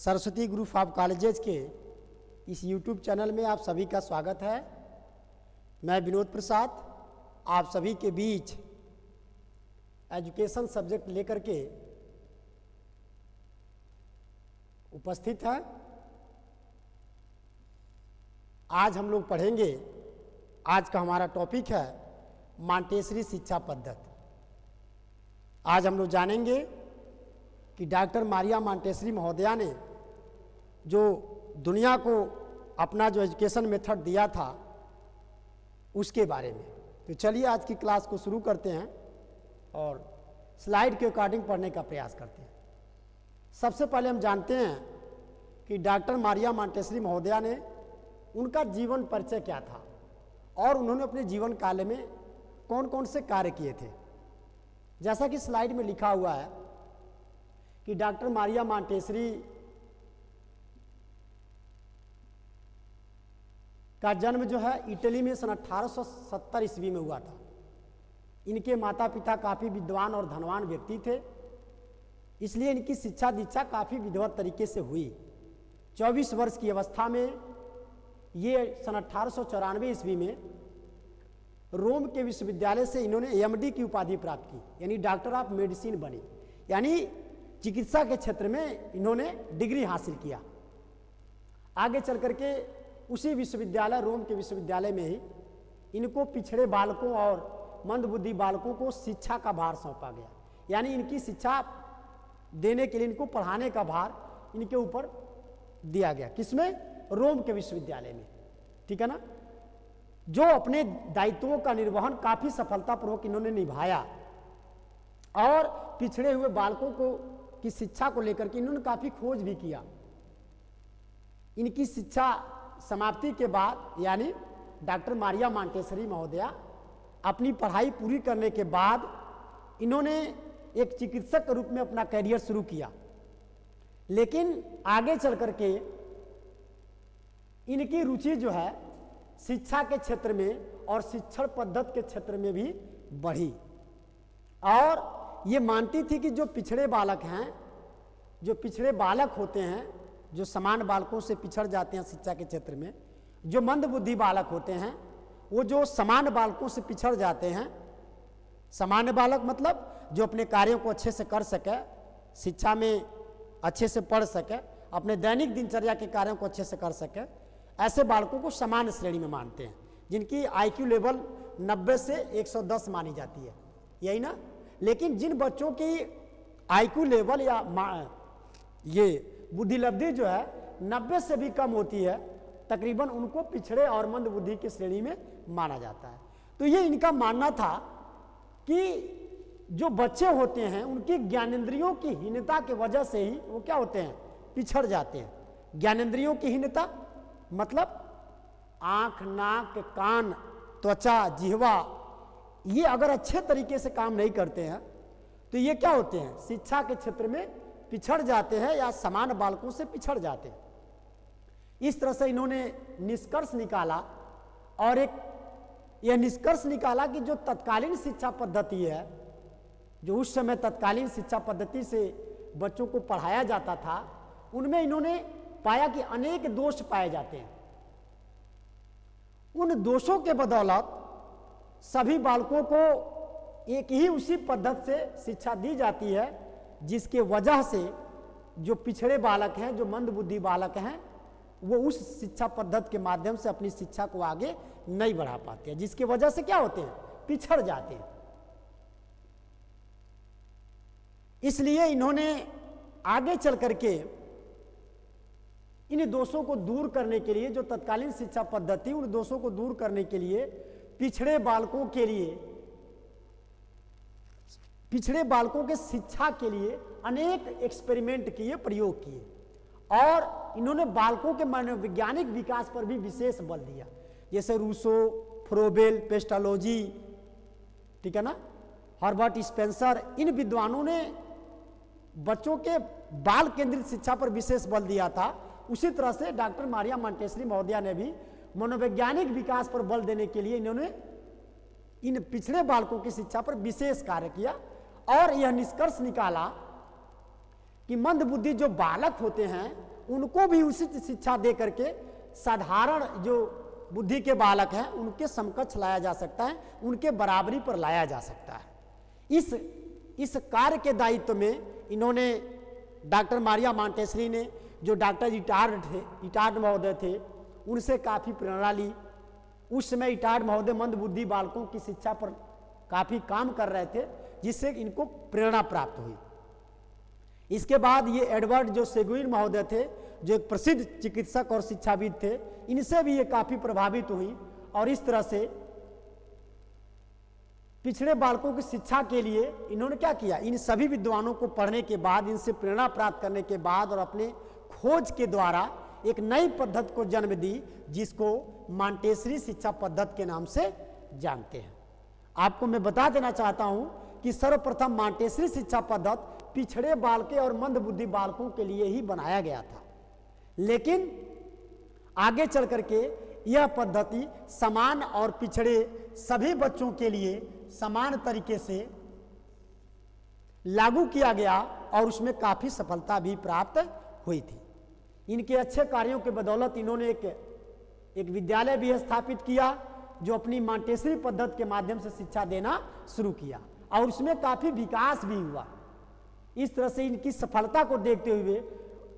Saraswati group of colleges के इस YouTube channel में आप सभी का स्वागत है। मैं विनोद प्रसाद आप सभी के बीच एजुकेशन सब्जेक्ट लेकर के उपस्थित हैं। आज हम लोग पढ़ेंगे, आज का हमारा टॉपिक है मांटेसरी शिक्षा पद्धति। आज हम लोग जानेंगे कि डॉक्टर मारिया मांटेसरी महोदया ने जो दुनिया को अपना जो एजुकेशन मेथड दिया था उसके बारे में। तो चलिए आज की क्लास को शुरू करते हैं और स्लाइड के अकॉर्डिंग पढ़ने का प्रयास करते हैं। सबसे पहले हम जानते हैं कि डॉक्टर मारिया मांटेसरी महोदया ने उनका जीवन परिचय क्या था और उन्होंने अपने जीवन काल में कौन कौन से कार्य किए थे। जैसा कि स्लाइड में लिखा हुआ है कि डॉक्टर मारिया मांटेसरी का जन्म जो है इटली में सन 1870 ईस्वी में हुआ था। इनके माता पिता काफ़ी विद्वान और धनवान व्यक्ति थे, इसलिए इनकी शिक्षा दीक्षा काफ़ी विधिवत तरीके से हुई। 24 वर्ष की अवस्था में ये सन 1894 ईस्वी में रोम के विश्वविद्यालय से इन्होंने एमडी की उपाधि प्राप्त की, यानी डॉक्टर ऑफ मेडिसिन बनी, यानी चिकित्सा के क्षेत्र में इन्होंने डिग्री हासिल किया। आगे चल करके उसी विश्वविद्यालय, रोम के विश्वविद्यालय में ही इनको पिछड़े बालकों और मंदबुद्धि बालकों को शिक्षा का भार सौंपा गया, यानी इनकी शिक्षा देने के लिए, इनको पढ़ाने का भार इनके ऊपर दिया गया। किसमें? रोम के विश्वविद्यालय में। ठीक है ना। जो अपने दायित्वों का निर्वहन काफी सफलतापूर्वक इन्होंने निभाया और पिछड़े हुए बालकों को की शिक्षा को लेकर के इन्होंने काफी खोज भी किया। इनकी शिक्षा समाप्ति के बाद, यानी डॉक्टर मारिया मांटेसरी महोदया अपनी पढ़ाई पूरी करने के बाद इन्होंने एक चिकित्सक के रूप में अपना करियर शुरू किया, लेकिन आगे चल करके इनकी रुचि जो है शिक्षा के क्षेत्र में और शिक्षण पद्धति के क्षेत्र में भी बढ़ी और ये मानती थी कि जो पिछड़े बालक हैं, जो पिछड़े बालक होते हैं, जो समान बालकों से पिछड़ जाते हैं शिक्षा के क्षेत्र में, जो मंदबुद्धि बालक होते हैं, वो जो समान बालकों से पिछड़ जाते हैं। सामान्य बालक मतलब जो अपने कार्यों को अच्छे से कर सके, शिक्षा में अच्छे से पढ़ सके, अपने दैनिक दिनचर्या के कार्यों को अच्छे से कर सके, ऐसे बालकों को सामान्य श्रेणी में मानते हैं, जिनकी आईक्यू लेवल 90 से 110 मानी जाती है, यही ना। लेकिन जिन बच्चों की आईक्यू लेवल या ये बुद्धिलब्धि जो है 90 से भी कम होती है, तकरीबन उनको पिछड़े और मंद बुद्धि की श्रेणी में माना जाता है। तो ये इनका मानना था कि जो बच्चे होते हैं उनकी ज्ञानेंद्रियों की हीनता की वजह से ही वो क्या होते हैं, पिछड़ जाते हैं। ज्ञानेंद्रियों की हीनता मतलब आंख, नाक, कान, त्वचा, जिह्वा, ये अगर अच्छे तरीके से काम नहीं करते हैं तो ये क्या होते हैं, शिक्षा के क्षेत्र में पिछड़ जाते हैं या समान बालकों से पिछड़ जाते हैं। इस तरह से इन्होंने निष्कर्ष निकाला और यह निष्कर्ष निकाला कि जो तत्कालीन शिक्षा पद्धति है, जो उस समय तत्कालीन शिक्षा पद्धति से बच्चों को पढ़ाया जाता था, उनमें इन्होंने पाया कि अनेक दोष पाए जाते हैं। उन दोषों के बदौलत सभी बालकों को एक ही उसी पद्धति से शिक्षा दी जाती है, जिसके वजह से जो पिछड़े बालक हैं, जो मंदबुद्धि बालक हैं, वो उस शिक्षा पद्धति के माध्यम से अपनी शिक्षा को आगे नहीं बढ़ा पाते हैं, जिसकी वजह से क्या होते हैं, पिछड़ जाते हैं। इसलिए इन्होंने आगे चल करके इन दोषों को दूर करने के लिए, जो तत्कालीन शिक्षा पद्धति, उन दोषों को दूर करने के लिए पिछड़े बालकों के लिए, पिछड़े बालकों के शिक्षा के लिए अनेक एक्सपेरिमेंट किए, प्रयोग किए और इन्होंने बालकों के मनोवैज्ञानिक विकास पर भी विशेष बल दिया, जैसे रूसो, फ्रोबेल, पेस्टालोजी, ठीक है ना, हर्बर्ट स्पेंसर। इन विद्वानों ने बच्चों के बाल केंद्रित शिक्षा पर विशेष बल दिया था। उसी तरह से डॉक्टर मारिया मांटेसरी महोदया ने भी मनोवैज्ञानिक विकास पर बल देने के लिए इन्होंने इन पिछड़े बालकों की शिक्षा पर विशेष कार्य किया और यह निष्कर्ष निकाला कि मंदबुद्धि जो बालक होते हैं उनको भी उचित शिक्षा दे करके साधारण जो बुद्धि के बालक हैं उनके समकक्ष लाया जा सकता है, उनके बराबरी पर लाया जा सकता है। इस कार्य के दायित्व में इन्होंने डॉक्टर मारिया मॉन्टेसरी ने, जो डॉक्टर इटार्ड महोदय थे, उनसे काफ़ी प्रेरणा ली। उस समय इटार्ड महोदय मंद बुद्धि बालकों की शिक्षा पर काफ़ी काम कर रहे थे, जिससे इनको प्रेरणा प्राप्त हुई। इसके बाद ये एडवर्ड जो सेगुइन महोदय थे, जो एक प्रसिद्ध चिकित्सक और शिक्षाविद थे, इनसे भी ये काफ़ी प्रभावित हुई और इस तरह से पिछड़े बालकों की शिक्षा के लिए इन्होंने क्या किया, इन सभी विद्वानों को पढ़ने के बाद, इनसे प्रेरणा प्राप्त करने के बाद और अपने खोज के द्वारा एक नई पद्धति को जन्म दी, जिसको मॉन्टेसरी शिक्षा पद्धति के नाम से जानते हैं। आपको मैं बता देना चाहता हूं कि सर्वप्रथम मॉन्टेसरी शिक्षा पद्धति पिछड़े बालके और मंद बुद्धि बालकों के लिए ही बनाया गया था, लेकिन आगे चल करके यह पद्धति समान और पिछड़े सभी बच्चों के लिए समान तरीके से लागू किया गया और उसमें काफी सफलता भी प्राप्त हुई थी। इनके अच्छे कार्यों के बदौलत इन्होंने एक विद्यालय भी स्थापित किया, जो अपनी मॉन्टेसरी पद्धति के माध्यम से शिक्षा देना शुरू किया और उसमें काफी विकास भी हुआ। इस तरह से इनकी सफलता को देखते हुए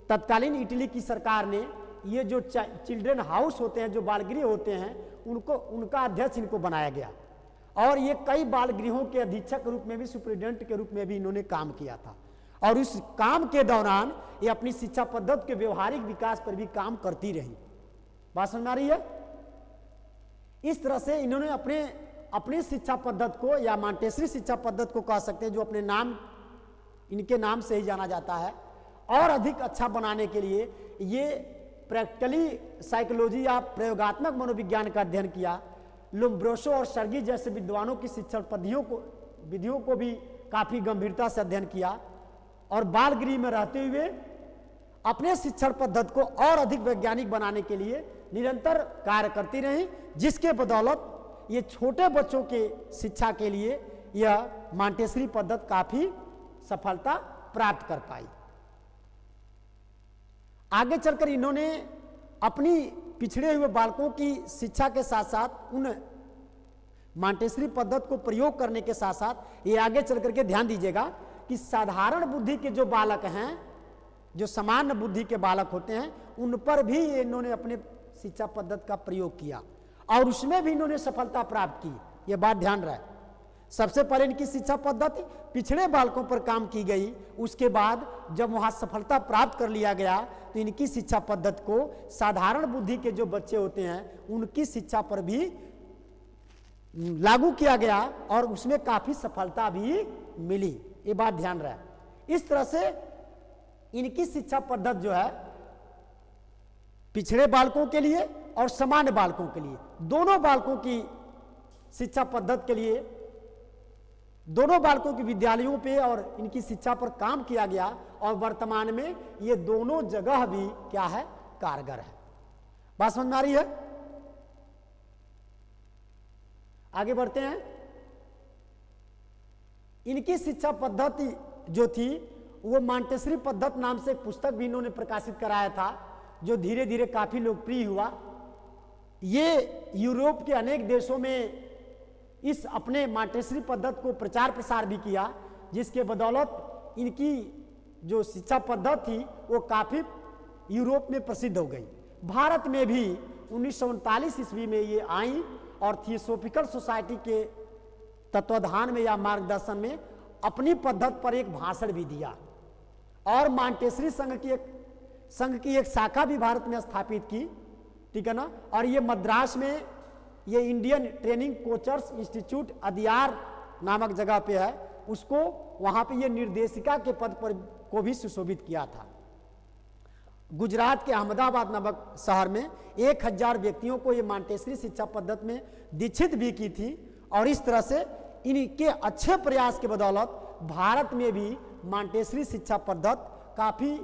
तत्कालीन इटली की सरकार ने ये जो चिल्ड्रन हाउस होते हैं, जो बालगृह होते हैं, उनका अध्यक्ष इनको बनाया गया और ये कई बाल गृहों के अधीक्षक के रूप में भी, सुपरिटेंडेंट के रूप में भी इन्होंने काम किया था और उस काम के दौरान ये अपनी शिक्षा पद्धति के व्यवहारिक विकास पर भी काम करती रही। बात समझ में आ रही है? इस तरह से इन्होंने अपनी शिक्षा पद्धति को, या मॉन्टेसरी शिक्षा पद्धति को कह सकते हैं, जो अपने नाम, इनके नाम से ही जाना जाता है, और अधिक अच्छा बनाने के लिए ये प्रैक्टिकली साइकोलॉजी या प्रयोगात्मक मनोविज्ञान का अध्ययन किया। लोम्ब्रोसो और सर्गी जैसे विद्वानों की शिक्षण विधियों को भी काफी गंभीरता से अध्ययन किया और बाल गृह में रहते हुए अपने शिक्षण पद्धति को और अधिक वैज्ञानिक बनाने के लिए निरंतर कार्य करती रही, जिसके बदौलत ये छोटे बच्चों के शिक्षा के लिए यह मॉन्टेसरी पद्धति काफी सफलता प्राप्त कर पाई। आगे चलकर इन्होंने अपनी पिछड़े हुए बालकों की शिक्षा के साथ साथ उन मॉन्टेसरी पद्धति को प्रयोग करने के साथ साथ ये आगे चल करके ध्यान दीजिएगा कि साधारण बुद्धि के जो बालक हैं, जो सामान्य बुद्धि के बालक होते हैं, उन पर भी इन्होंने अपने शिक्षा पद्धति का प्रयोग किया और उसमें भी इन्होंने सफलता प्राप्त की। यह बात ध्यान रहे। सबसे पहले इनकी शिक्षा पद्धति पिछड़े बालकों पर काम की गई, उसके बाद जब वहां सफलता प्राप्त कर लिया गया तो इनकी शिक्षा पद्धति को साधारण बुद्धि के जो बच्चे होते हैं उनकी शिक्षा पर भी लागू किया गया और उसमें काफी सफलता भी मिली। ये बात ध्यान रहे। इस तरह से इनकी शिक्षा पद्धति जो है पिछड़े बालकों के लिए और सामान्य बालकों के लिए, दोनों बालकों की शिक्षा पद्धति के लिए, दोनों बालकों के विद्यालयों पे और इनकी शिक्षा पर काम किया गया और वर्तमान में ये दोनों जगह भी क्या है, कारगर है। बात समझ में आ रही है? आगे बढ़ते हैं। इनकी शिक्षा पद्धति जो थी वो मॉन्टेसरी पद्धति नाम से एक पुस्तक भी इन्होंने प्रकाशित कराया था, जो धीरे धीरे काफी लोकप्रिय हुआ। ये यूरोप के अनेक देशों में इस अपने मॉन्टेसरी पद्धति को प्रचार प्रसार भी किया, जिसके बदौलत इनकी जो शिक्षा पद्धति थी वो काफी यूरोप में प्रसिद्ध हो गई। भारत में भी 1939 ईस्वी में ये आई और थियोसॉफिकल सोसाइटी के तत्वाधान में या मार्गदर्शन में अपनी पद्धति पर एक भाषण भी दिया और मॉन्टेसरी संघ की एक शाखा भी भारत में स्थापित की, ठीक है ना। और ये मद्रास में ये Indian training coachers institute Adyar नामक जगह पे है, उसको वहां पे ये निर्देशिका के पद पर को भी सुशोभित किया था। गुजरात के अहमदाबाद नामक शहर में 1000 व्यक्तियों को ये मॉन्टेसरी शिक्षा पद्धति में दीक्षित भी की थी और इस तरह से इनके अच्छे प्रयास के बदौलत भारत में भी मॉन्टेसरी शिक्षा पद्धति काफी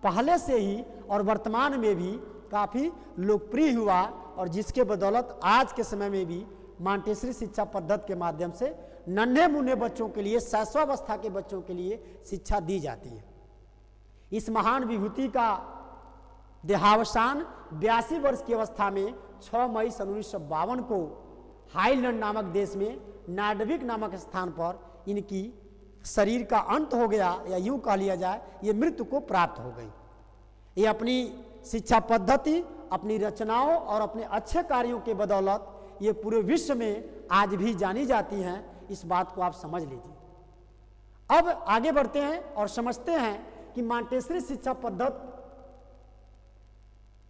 पहले से ही और वर्तमान में भी काफी लोकप्रिय हुआ और जिसके बदौलत आज के समय में भी मॉन्टेसरी शिक्षा पद्धति के माध्यम से नन्हे मुन्ने बच्चों के लिए, शैशवावस्था के बच्चों के लिए शिक्षा दी जाती है। इस महान विभूति का देहावसान 82 वर्ष की अवस्था में 6 मई सन 1952 को हाईलैंड नामक देश में नार्डविक नामक स्थान पर इनकी शरीर का अंत हो गया, या यूं कह लिया जाए ये मृत्यु को प्राप्त हो गई। ये अपनी शिक्षा पद्धति, अपनी रचनाओं और अपने अच्छे कार्यों के बदौलत ये पूरे विश्व में आज भी जानी जाती हैं। इस बात को आप समझ लीजिए। अब आगे बढ़ते हैं और समझते हैं कि मांटेसरी शिक्षा पद्धति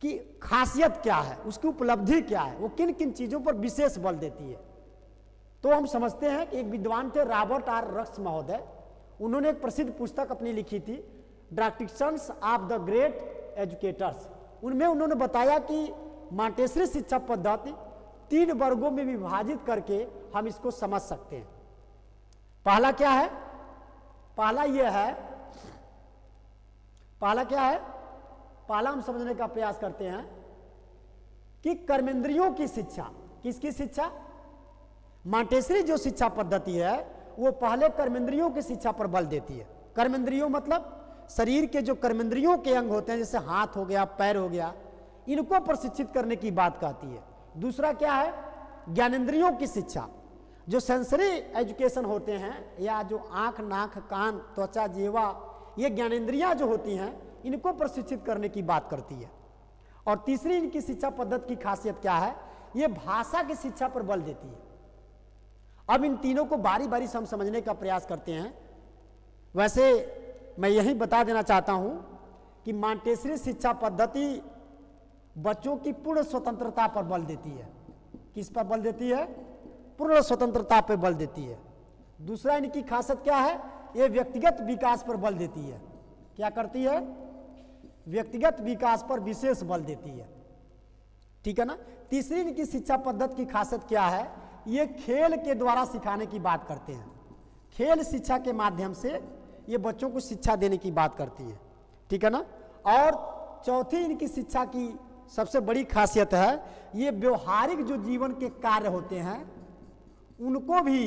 की खासियत क्या है, उसकी उपलब्धि क्या है, वो किन किन चीजों पर विशेष बल देती है। तो हम समझते हैं कि एक विद्वान थे रॉबर्ट आर रक्स महोदय, उन्होंने एक प्रसिद्ध पुस्तक अपनी लिखी थी traditions of the great educators. उनमें उन्होंने बताया कि मांटेसरी शिक्षा पद्धति 3 वर्गों में विभाजित करके हम इसको समझ सकते हैं। पहला क्या है? पहला क्या है? पहला हम समझने का प्रयास करते हैं कि कर्मेंद्रियों की शिक्षा। किसकी शिक्षा? मांटेसरी जो शिक्षा पद्धति है वो पहले कर्मेंद्रियों की शिक्षा पर बल देती है। कर्मेंद्रियों मतलब शरीर के जो कर्मेंद्रियों के अंग होते हैं, जैसे हाथ हो गया, पैर हो गया, इनको प्रशिक्षित करने की बात कहती है। दूसरा क्या है? ज्ञानेंद्रियों की शिक्षा। जो सेंसरी एजुकेशन होते हैं, या जो आंख, नाक, कान, त्वचा, जीवा, ये ज्ञानेंद्रियां जो होती हैं, इनको प्रशिक्षित करने की बात करती है। और तीसरी इनकी शिक्षा पद्धति की खासियत क्या है? ये भाषा की शिक्षा पर बल देती है। अब इन तीनों को बारी बारी से हम समझने का प्रयास करते हैं। वैसे मैं यही बता देना चाहता हूं कि मांटेसरी शिक्षा पद्धति बच्चों की पूर्ण स्वतंत्रता पर बल देती है। किस पर बल देती है? पूर्ण स्वतंत्रता पर बल देती है। दूसरा इनकी खासियत क्या है? ये व्यक्तिगत विकास पर बल देती है। क्या करती है? व्यक्तिगत विकास पर विशेष बल देती है। ठीक है ना। तीसरी इनकी शिक्षा पद्धति की खासियत क्या है? ये खेल के द्वारा सिखाने की बात करते हैं। खेल शिक्षा के माध्यम से ये बच्चों को शिक्षा देने की बात करती है। ठीक है ना। और चौथी इनकी शिक्षा की सबसे बड़ी खासियत है, ये व्यवहारिक जो जीवन के कार्य होते हैं उनको भी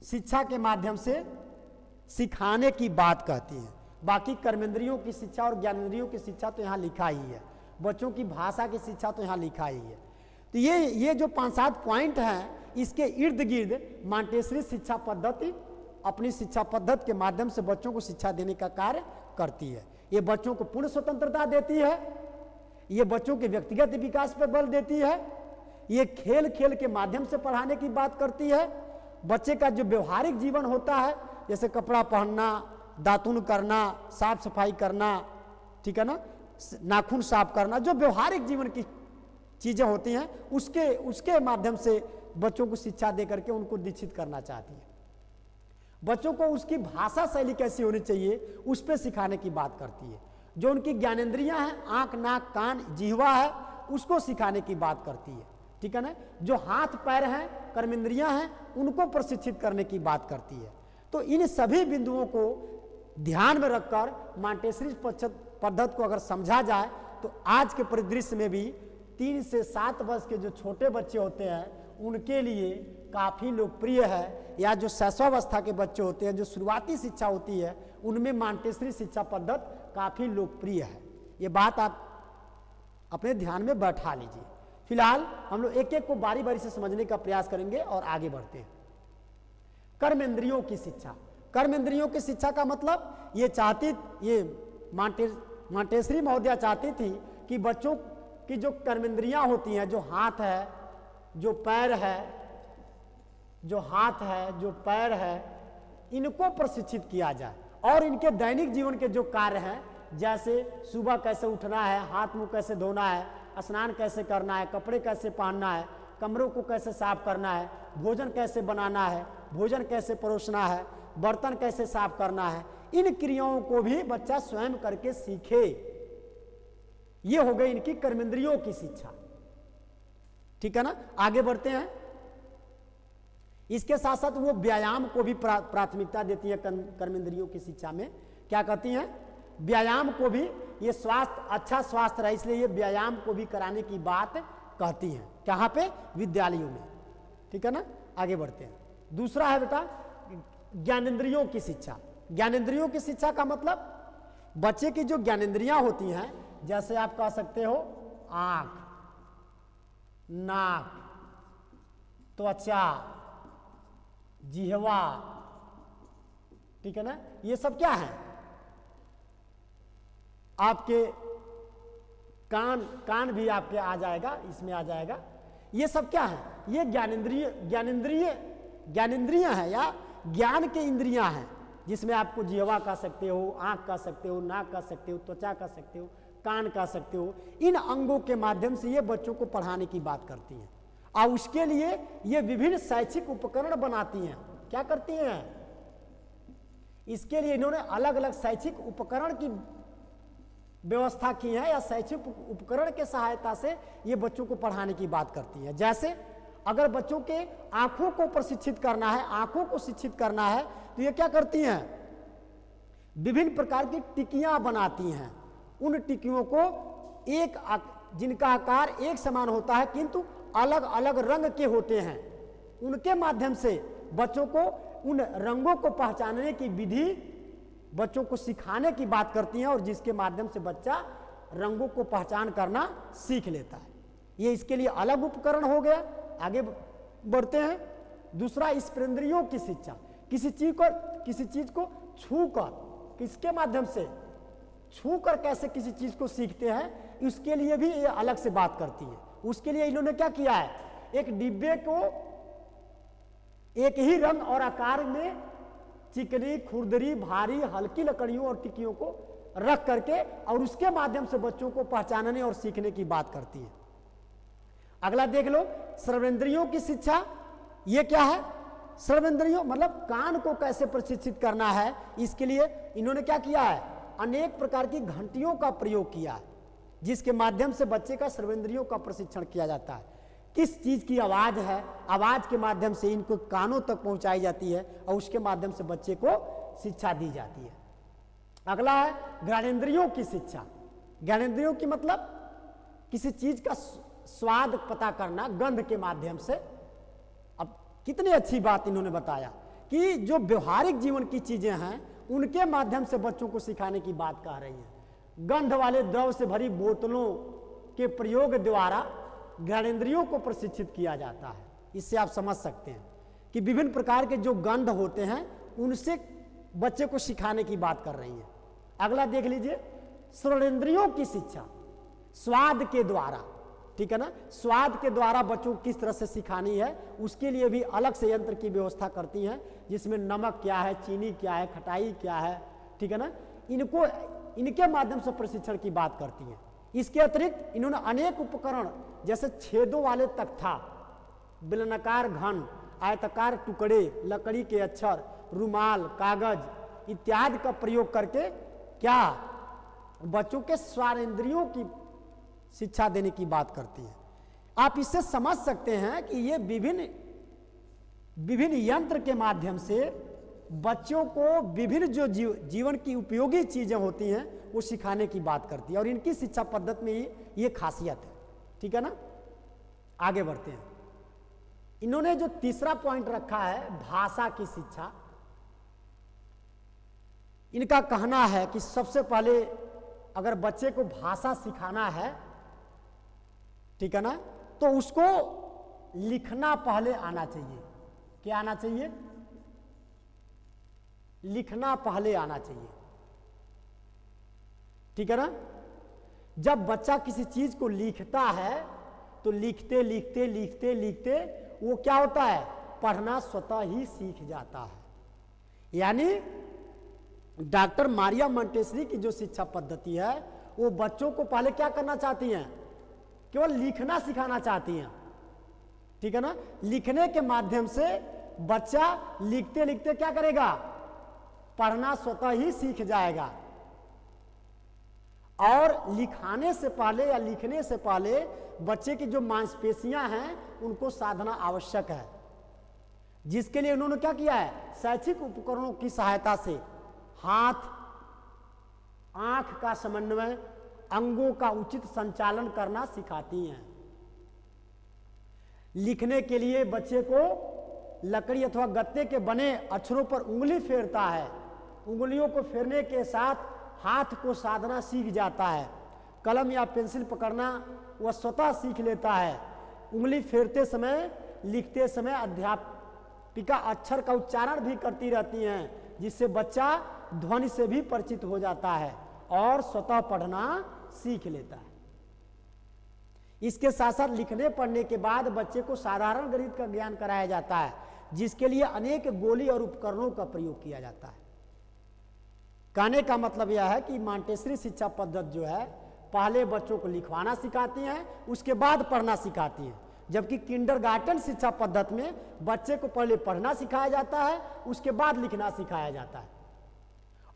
शिक्षा के माध्यम से सिखाने की बात कहती है। बाकी कर्मेंद्रियों की शिक्षा और ज्ञानेंद्रियों की शिक्षा तो यहाँ लिखा ही है, बच्चों की भाषा की शिक्षा तो यहाँ लिखा ही है। तो ये जो 5-7 पॉइंट हैं, इसके इर्द गिर्द मांटेसरी शिक्षा पद्धति अपनी शिक्षा पद्धति के माध्यम से बच्चों को शिक्षा देने का कार्य करती है। ये बच्चों को पूर्ण स्वतंत्रता देती है, ये बच्चों के व्यक्तिगत विकास पर बल देती है, ये खेल खेल के माध्यम से पढ़ाने की बात करती है। बच्चे का जो व्यवहारिक जीवन होता है, जैसे कपड़ा पहनना, दातुन करना, साफ सफाई करना, ठीक है ना, नाखून साफ करना, जो व्यवहारिक जीवन की चीजें होती हैं उसके माध्यम से बच्चों को शिक्षा दे करके उनको दीक्षित करना चाहती है। बच्चों को उसकी भाषा शैली कैसी होनी चाहिए उस पर सिखाने की बात करती है। जो उनकी ज्ञानेंद्रियां हैं, आंख, नाक, कान, जिह्वा है, उसको सिखाने की बात करती है। ठीक है ना। जो हाथ पैर हैं, कर्मेंद्रियां हैं, उनको प्रशिक्षित करने की बात करती है। तो इन सभी बिंदुओं को ध्यान में रखकर मांटेसरी पद्धति को अगर समझा जाए तो आज के परिदृश्य में भी 3 से 7 वर्ष के जो छोटे बच्चे होते हैं उनके लिए काफ़ी लोकप्रिय है। या जो शैशवावस्था के बच्चे होते हैं, जो शुरुआती शिक्षा होती है, उनमें मांटेसरी शिक्षा पद्धति काफ़ी लोकप्रिय है। ये बात आप अपने ध्यान में बैठा लीजिए। फिलहाल हम लोग एक एक को बारी बारी से समझने का प्रयास करेंगे और आगे बढ़ते हैं। कर्मेंद्रियों की शिक्षा। कर्मेंद्रियों की शिक्षा का मतलब ये मांटेसरी महोदया चाहती थी कि बच्चों की जो कर्मेंद्रियां होती हैं, जो हाथ है, जो पैर है, जो हाथ है, जो पैर है, इनको प्रशिक्षित किया जाए और इनके दैनिक जीवन के जो कार्य हैं, जैसे सुबह कैसे उठना है, हाथ मुंह कैसे धोना है, स्नान कैसे करना है, कपड़े कैसे पहनना है, कमरों को कैसे साफ करना है, भोजन कैसे बनाना है, भोजन कैसे परोसना है, बर्तन कैसे साफ करना है, इन क्रियाओं को भी बच्चा स्वयं करके सीखे। ये हो गई इनकी कर्मेंद्रियों की शिक्षा। ठीक है ना। आगे बढ़ते हैं। इसके साथ साथ वो व्यायाम को भी प्राथमिकता देती है कर्मेंद्रियों की शिक्षा में। क्या कहती हैं? व्यायाम को भी, ये स्वास्थ्य, अच्छा स्वास्थ्य रहे इसलिए ये व्यायाम को भी कराने की बात कहती हैं। कहाँ पे? विद्यालयों में। ठीक है ना। आगे बढ़ते हैं। दूसरा है बेटा ज्ञानेंद्रियों की शिक्षा। ज्ञानेंद्रियों की शिक्षा का मतलब बच्चे की जो ज्ञानेंद्रियां होती हैं, जैसे आप कह सकते हो आंख, नाक, त्वचा, जिह्वा, ठीक है ना, ये सब क्या है? आपके कान भी आपके आ जाएगा, इसमें आ जाएगा। ये सब क्या है? ये ज्ञानेंद्रियां हैं या ज्ञान के इंद्रियां हैं, जिसमें आपको जिह्वा कह सकते हो, आंख कह सकते हो, नाक कह सकते हो, त्वचा कह सकते हो, कान कह सकते हो। इन अंगों के माध्यम से ये बच्चों को पढ़ाने की बात करती हैं और उसके लिए ये विभिन्न शैक्षिक उपकरण बनाती हैं। क्या करती हैं? इसके लिए इन्होंने अलग अलग शैक्षिक उपकरण की व्यवस्था की है या शैक्षिक उपकरण के सहायता से ये बच्चों को पढ़ाने की बात करती है। जैसे अगर बच्चों के आंखों को प्रशिक्षित करना है, आंखों को शिक्षित करना है, तो ये क्या करती हैं? विभिन्न प्रकार की टिकियां बनाती हैं। उन टिकियों को जिनका आकार एक समान होता है किंतु अलग अलग रंग के होते हैं, उनके माध्यम से बच्चों को उन रंगों को पहचानने की विधि बच्चों को सिखाने की बात करती हैं और जिसके माध्यम से बच्चा रंगों को पहचान करना सीख लेता है। ये इसके लिए अलग उपकरण हो गया। आगे बढ़ते हैं। दूसरा, स्पर्शेंद्रियों की शिक्षा। किसी चीज को छूकर, किसके माध्यम से? छूकर कैसे किसी चीज को सीखते हैं, उसके लिए भी ये अलग से बात करती है। उसके लिए इन्होंने क्या किया है? एक डिब्बे को एक ही रंग और आकार में चिकनी, खुरदरी, भारी, हल्की लकड़ियों और टिकियों को रख करके और उसके माध्यम से बच्चों को पहचानने और सीखने की बात करती है। अगला देख लो, सर्वेंद्रियों की शिक्षा। ये क्या है? सर्वेंद्रियों मतलब कान को कैसे प्रशिक्षित करना है, इसके लिए इन्होंने क्या किया है? अनेक प्रकार की घंटियों का प्रयोग किया है, जिसके माध्यम से बच्चे का सर्वेंद्रियों का प्रशिक्षण किया जाता है। किस चीज की आवाज है, आवाज के माध्यम से इनको कानों तक पहुंचाई जाती है और उसके माध्यम से बच्चे को शिक्षा दी जाती है। अगला है ज्ञानेंद्रियों की शिक्षा। ज्ञानेंद्रियों की मतलब किसी चीज का स्वाद पता करना गंध के माध्यम से। अब कितनी अच्छी बात इन्होंने बताया कि जो व्यवहारिक जीवन की चीजें हैं उनके माध्यम से बच्चों को सिखाने की बात कह रही है। गंध वाले द्रव से भरी बोतलों के प्रयोग द्वारा ज्ञानेंद्रियों को प्रशिक्षित किया जाता है। इससे आप समझ सकते हैं कि विभिन्न प्रकार के जो गंध होते हैं उनसे बच्चे को सिखाने की बात कर रही है। अगला देख लीजिए, श्रवणेंद्रियों की शिक्षा। स्वाद के द्वारा, ठीक है ना, स्वाद के द्वारा बच्चों को किस तरह से सिखानी है, उसके लिए भी अलग से यंत्र की व्यवस्था करती हैं, जिसमें नमक क्या है, चीनी क्या है, खटाई क्या है, ठीक है ना, इनके माध्यम से प्रशिक्षण की बात करती हैं। इसके अतिरिक्त इन्होंने अनेक उपकरण जैसे छेदों वाले तख्ता, बेलनाकार घन, आयताकार टुकड़े, लकड़ी के अक्षर, रुमाल, कागज इत्यादि का प्रयोग करके क्या बच्चों के स्वारेंद्रियों की शिक्षा देने की बात करती है। आप इससे समझ सकते हैं कि ये विभिन्न यंत्र के माध्यम से बच्चों को विभिन्न जो जीवन की उपयोगी चीजें होती हैं वो सिखाने की बात करती है और इनकी शिक्षा पद्धति में ये खासियत है, ठीक है ना। आगे बढ़ते हैं। इन्होंने जो तीसरा पॉइंट रखा है भाषा की शिक्षा, इनका कहना है कि सबसे पहले अगर बच्चे को भाषा सिखाना है, ठीक है ना, तो उसको लिखना पहले आना चाहिए। क्या आना चाहिए? लिखना पहले आना चाहिए, ठीक है ना। जब बच्चा किसी चीज को लिखता है तो लिखते लिखते लिखते लिखते वो क्या होता है? पढ़ना स्वतः ही सीख जाता है। यानी डॉक्टर मारिया मोंटेसरी की जो शिक्षा पद्धति है वो बच्चों को पहले क्या करना चाहती हैं? केवल लिखना सिखाना चाहती हैं, ठीक है ना। लिखने के माध्यम से बच्चा लिखते लिखते क्या करेगा? पढ़ना स्वतः ही सीख जाएगा। और लिखाने से पहले या लिखने से पहले बच्चे की जो मांसपेशियां हैं उनको साधना आवश्यक है, जिसके लिए उन्होंने क्या किया है? शैक्षिक उपकरणों की सहायता से हाथ, आंख का समन्वय, अंगों का उचित संचालन करना सिखाती हैं। लिखने के लिए बच्चे को लकड़ी अथवा गत्ते के बने अक्षरों पर उंगली फेरता है। उंगलियों को फेरने के साथ हाथ को साधना सीख जाता है। कलम या पेंसिल पकड़ना वह स्वतः सीख लेता है। उंगली फेरते समय, लिखते समय अध्यापिका अक्षर का उच्चारण भी करती रहती हैं, जिससे बच्चा ध्वनि से भी परिचित हो जाता है और स्वतः पढ़ना सीख लेता है। इसके साथ साथ लिखने पढ़ने के बाद बच्चे को साधारण गणित का ज्ञान कराया जाता है, जिसके लिए अनेक गोली और उपकरणों का प्रयोग किया जाता है। कहने का मतलब यह है कि मॉन्टेसरी शिक्षा पद्धति जो है पहले बच्चों को लिखवाना सिखाती हैं, उसके बाद पढ़ना सिखाती हैं, जबकि किंडरगार्टन शिक्षा पद्धति में बच्चे को पहले पढ़ना सिखाया जाता है, उसके बाद लिखना सिखाया जाता है।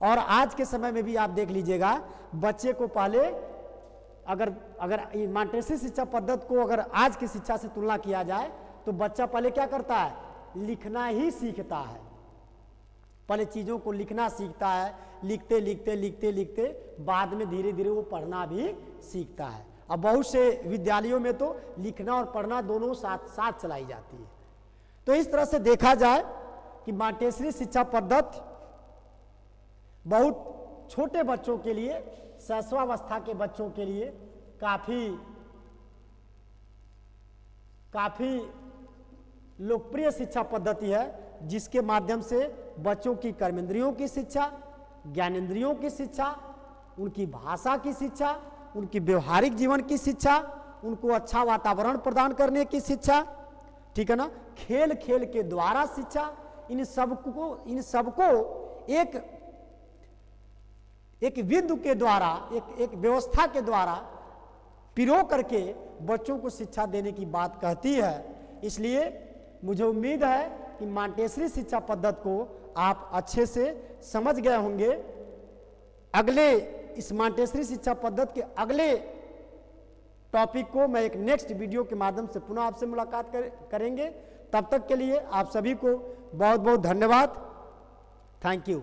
और आज के समय में भी आप देख लीजिएगा, बच्चे को पहले अगर मॉन्टेसरी शिक्षा पद्धति को अगर आज की शिक्षा से तुलना किया जाए तो बच्चा पहले क्या करता है, लिखना ही सीखता है। पहले चीज़ों को लिखना सीखता है, लिखते लिखते लिखते लिखते बाद में धीरे धीरे वो पढ़ना भी सीखता है। अब बहुत से विद्यालयों में तो लिखना और पढ़ना दोनों साथ साथ चलाई जाती है। तो इस तरह से देखा जाए कि मॉन्टेसरी शिक्षा पद्धति बहुत छोटे बच्चों के लिए, शैशवावस्था के बच्चों के लिए काफी लोकप्रिय शिक्षा पद्धति है, जिसके माध्यम से बच्चों की कर्मेंद्रियों की शिक्षा, ज्ञानेंद्रियों की शिक्षा, उनकी भाषा की शिक्षा, उनकी व्यवहारिक जीवन की शिक्षा, उनको अच्छा वातावरण प्रदान करने की शिक्षा, ठीक है ना, खेल खेल के द्वारा शिक्षा, इन सबको एक विधि के द्वारा, एक व्यवस्था के द्वारा पिरो करके बच्चों को शिक्षा देने की बात कहती है। इसलिए मुझे उम्मीद है कि मॉन्टेसरी शिक्षा पद्धति को आप अच्छे से समझ गए होंगे। इस मॉन्टेसरी शिक्षा पद्धति के अगले टॉपिक को मैं एक नेक्स्ट वीडियो के माध्यम से पुनः आपसे मुलाकात करेंगे। तब तक के लिए आप सभी को बहुत बहुत धन्यवाद। Thank you.